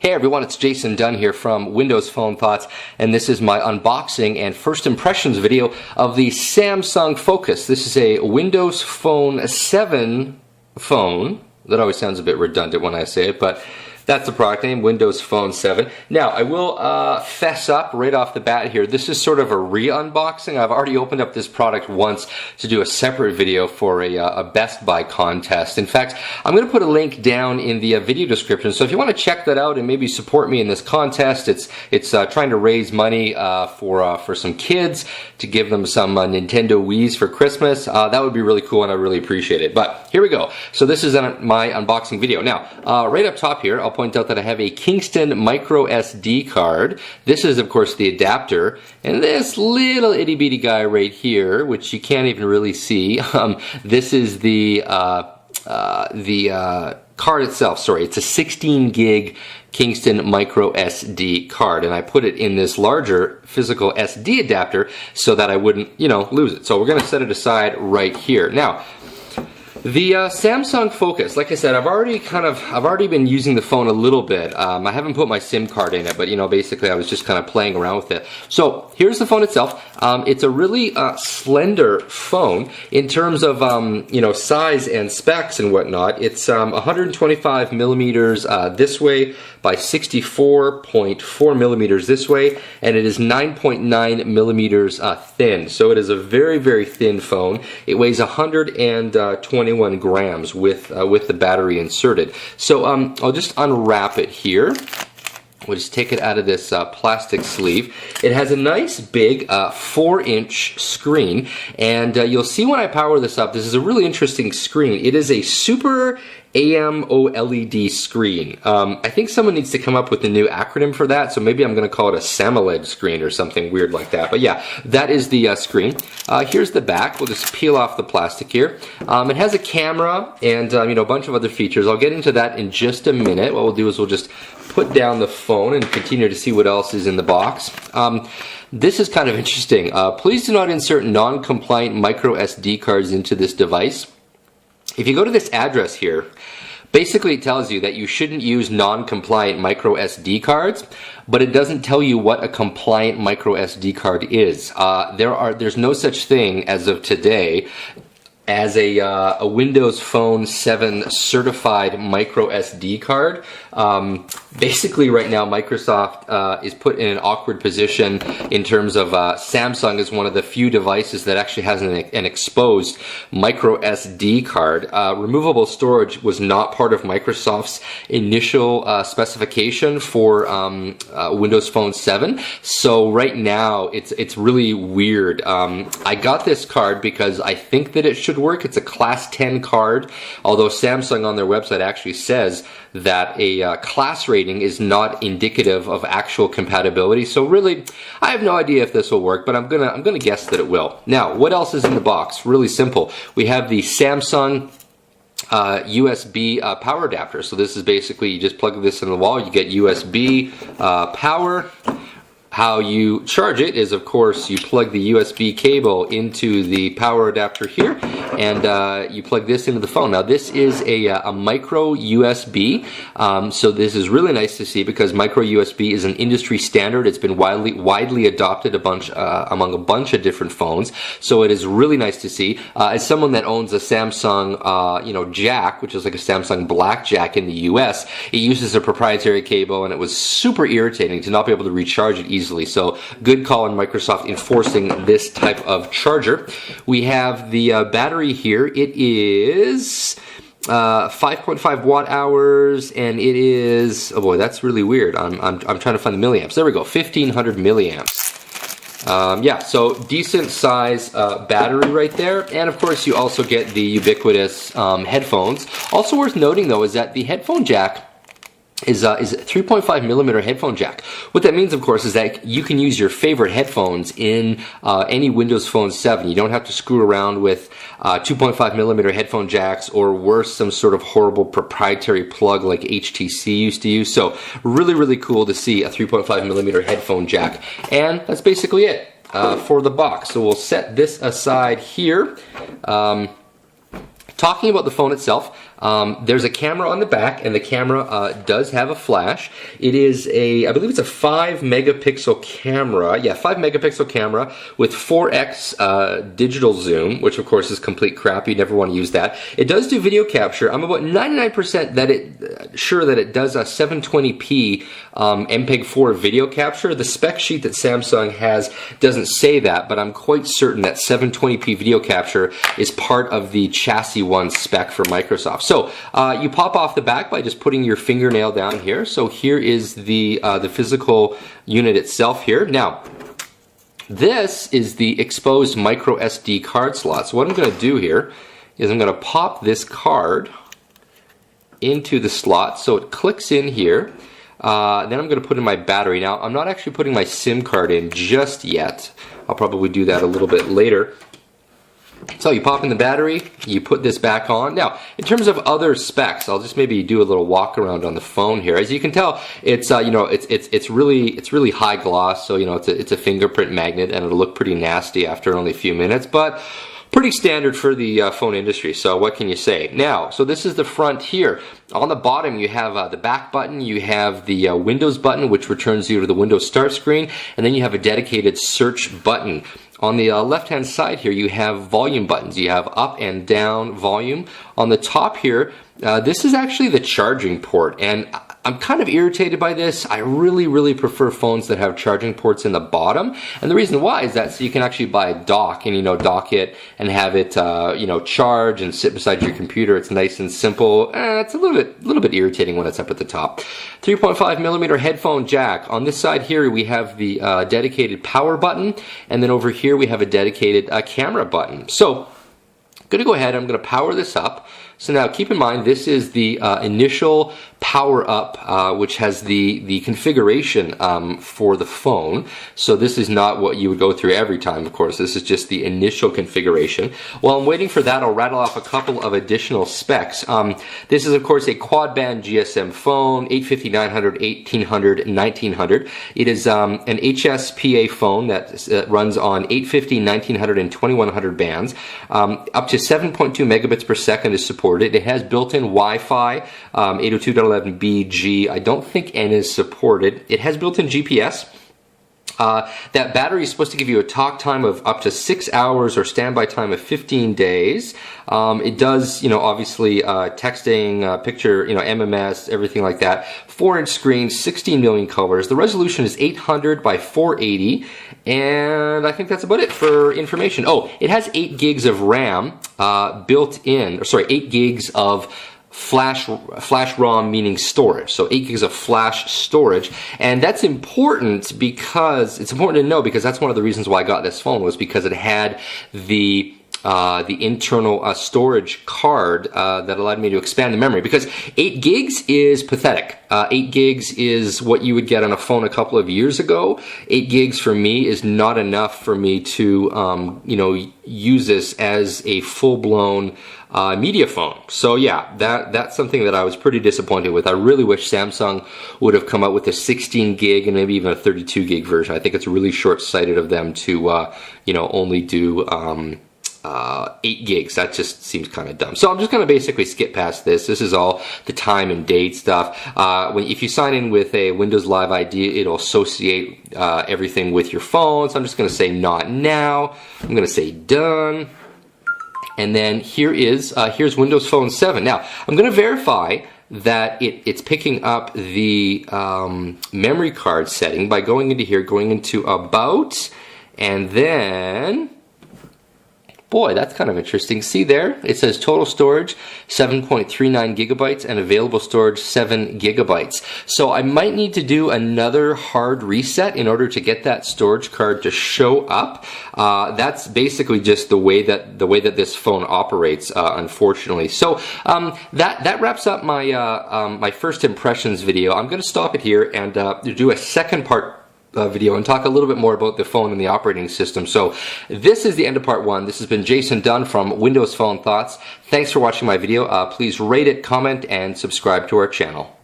Hey everyone, it's Jason Dunn here from Windows Phone Thoughts, and this is my unboxing and first impressions video of the Samsung Focus. This is a Windows Phone 7 phone. That always sounds a bit redundant when I say it, but that's the product name, Windows Phone 7. Now, I will fess up right off the bat here. This is sort of a re-unboxing. I've already opened up this product once to do a separate video for a Best Buy contest. In fact, I'm going to put a link down in the video description. So if you want to check that out and maybe support me in this contest, it's trying to raise money for some kids to give them some Nintendo Wiis for Christmas. That would be really cool, and I really appreciate it. But here we go. So this is my unboxing video. Now, right up top here, I'll point out that I have a Kingston microSD card. This is, of course, the adapter, and this little itty bitty guy right here, which you can't even really see. This is the card itself. Sorry, it's a 16 gig Kingston microSD card, and I put it in this larger physical SD adapter so that I wouldn't, lose it. So we're going to set it aside right here. Now, the Samsung Focus, like I said, I've already been using the phone a little bit. I haven't put my SIM card in it, but basically I was just kind of playing around with it. So here's the phone itself. It's a really slender phone in terms of size and specs and whatnot. It's 125 millimeters this way by 64.4 millimeters this way, and it is 9.9 millimeters thin. So it is a very, very thin phone. It weighs 121 grams with the battery inserted. So I'll just unwrap it here. We'll just take it out of this plastic sleeve. It has a nice big 4-inch screen, and you'll see when I power this up, this is a really interesting screen. It is a Super AMOLED screen. I think someone needs to come up with a new acronym for that, so maybe I'm going to call it a AMOLED screen or something weird like that. But yeah, that is the screen. Here's the back. We'll just peel off the plastic here. It has a camera and a bunch of other features. I'll get into that in just a minute. What we'll do is we'll just put down the phone and continue to see what else is in the box. This is kind of interesting. Please do not insert non-compliant micro SD cards into this device. If you go to this address here, basically it tells you that you shouldn't use non-compliant micro SD cards, but it doesn't tell you what a compliant micro SD card is. There's no such thing as of today as a Windows Phone 7 certified micro SD card. Basically right now Microsoft is put in an awkward position in terms of Samsung is one of the few devices that actually has an exposed micro SD card. Removable storage was not part of Microsoft's initial specification for Windows Phone 7, so right now it's really weird. I got this card because I think that it should work. It's a class 10 card, although Samsung on their website actually says that a class rating is not indicative of actual compatibility. So really, I have no idea if this will work, but I'm gonna guess that it will. Now, what else is in the box? Really simple. We have the Samsung USB power adapter. So this is basically, you just plug this in the wall, you get USB power. How you charge it is, of course, you plug the USB cable into the power adapter here, and you plug this into the phone. Now, this is a micro USB, so this is really nice to see because micro USB is an industry standard. It's been widely adopted among a bunch of different phones, so it is really nice to see. As someone that owns a Samsung, jack, which is like a Samsung Blackjack in the US, it uses a proprietary cable, and it was super irritating to not be able to recharge it easily. So good call on Microsoft enforcing this type of charger. We have the battery here. It is 5.5 watt hours, and it is, oh boy, that's really weird. I'm trying to find the milliamps. There we go, 1500 milliamps. Yeah, so decent size battery right there, and of course you also get the ubiquitous headphones. Also worth noting though is that the headphone jack is a 3.5 millimeter headphone jack. What that means, of course, is that you can use your favorite headphones in any Windows Phone 7. You don't have to screw around with 2.5 millimeter headphone jacks, or worse, some sort of horrible proprietary plug like HTC used to use. So really, really cool to see a 3.5 millimeter headphone jack. And that's basically it for the box. So we'll set this aside here. Talking about the phone itself, There's a camera on the back, and the camera does have a flash. It is I believe it's a 5 megapixel camera. Yeah, 5 megapixel camera with 4x digital zoom, which of course is complete crap. You never want to use that. It does do video capture. I'm about 99% sure that it does a 720p MPEG-4 video capture. The spec sheet that Samsung has doesn't say that, but I'm quite certain that 720p video capture is part of the chassis one spec for Microsoft. So you pop off the back by just putting your fingernail down here. So here is the physical unit itself here. Now, this is the exposed micro SD card slot. So what I'm going to do here is I'm going to pop this card into the slot so it clicks in here. Then I'm going to put in my battery. Now, I'm not actually putting my SIM card in just yet. I'll probably do that a little bit later. So you pop in the battery, you put this back on. Now, in terms of other specs, I'll just maybe do a little walk around on the phone here. As you can tell, it's you know, it's really high gloss, so you know it's a fingerprint magnet, and it'll look pretty nasty after only a few minutes, but pretty standard for the phone industry, so what can you say? Now, so this is the front here. On the bottom, you have the back button, you have the Windows button, which returns you to the Windows Start screen, and then you have a dedicated search button. On the left-hand side here, you have volume buttons. You have up and down volume. On the top here, this is actually the charging port, and I'm kind of irritated by this. I really prefer phones that have charging ports in the bottom, and the reason why is that so you can actually buy a dock and dock it and have it charge and sit beside your computer. It's nice and simple. It's a little bit irritating when it's up at the top. 3.5mm headphone jack. On this side here we have the dedicated power button, and then over here we have a dedicated camera button. So I'm going to go ahead, I'm going to power this up. So now keep in mind this is the initial power up, which has the configuration for the phone. So this is not what you would go through every time, of course. This is just the initial configuration. While I'm waiting for that, I'll rattle off a couple of additional specs. This is of course a quad band GSM phone, 850, 900, 1800, 1900. It is an HSPA phone that runs on 850, 1900, and 2100 bands. Up to 7.2 megabits per second is supported. It has built-in Wi-Fi, 802.11b/G. I don't think N is supported. It has built-in GPS. That battery is supposed to give you a talk time of up to 6 hours or standby time of 15 days. It does, obviously texting, picture, MMS, everything like that. 4-inch screen, 16 million colors. The resolution is 800 by 480, and I think that's about it for information. Oh, it has 8 gigs of RAM built in, or sorry, 8 gigs of flash ROM, meaning storage. So 8 gigs of flash storage, and that's important because it's important to know, because that's one of the reasons why I got this phone, was because it had the internal storage card that allowed me to expand the memory, because 8 gigs is pathetic. 8 gigs is what you would get on a phone a couple of years ago. 8 gigs for me is not enough for me to use this as a full-blown media phone. So yeah, that's something that I was pretty disappointed with. I really wish Samsung would have come out with a 16 gig and maybe even a 32 gig version. I think it's really short-sighted of them to only do 8 gigs. That just seems kind of dumb. So I'm just going to basically skip past this. This is all the time and date stuff. If you sign in with a Windows Live ID, it'll associate everything with your phone. So I'm just going to say not now. I'm going to say done. And then here's Windows Phone 7. Now, I'm going to verify that it's picking up the memory card setting by going into here, going into About, and then, boy, that's kind of interesting. See there? It says total storage 7.39 gigabytes and available storage 7 gigabytes. So I might need to do another hard reset in order to get that storage card to show up. That's basically just the way that this phone operates, unfortunately. So that wraps up my my first impressions video. I'm going to stop it here and do a second part video and talk a little bit more about the phone and the operating system. So this is the end of part 1. This has been Jason Dunn from Windows Phone Thoughts. Thanks for watching my video. Please rate it, comment, and subscribe to our channel.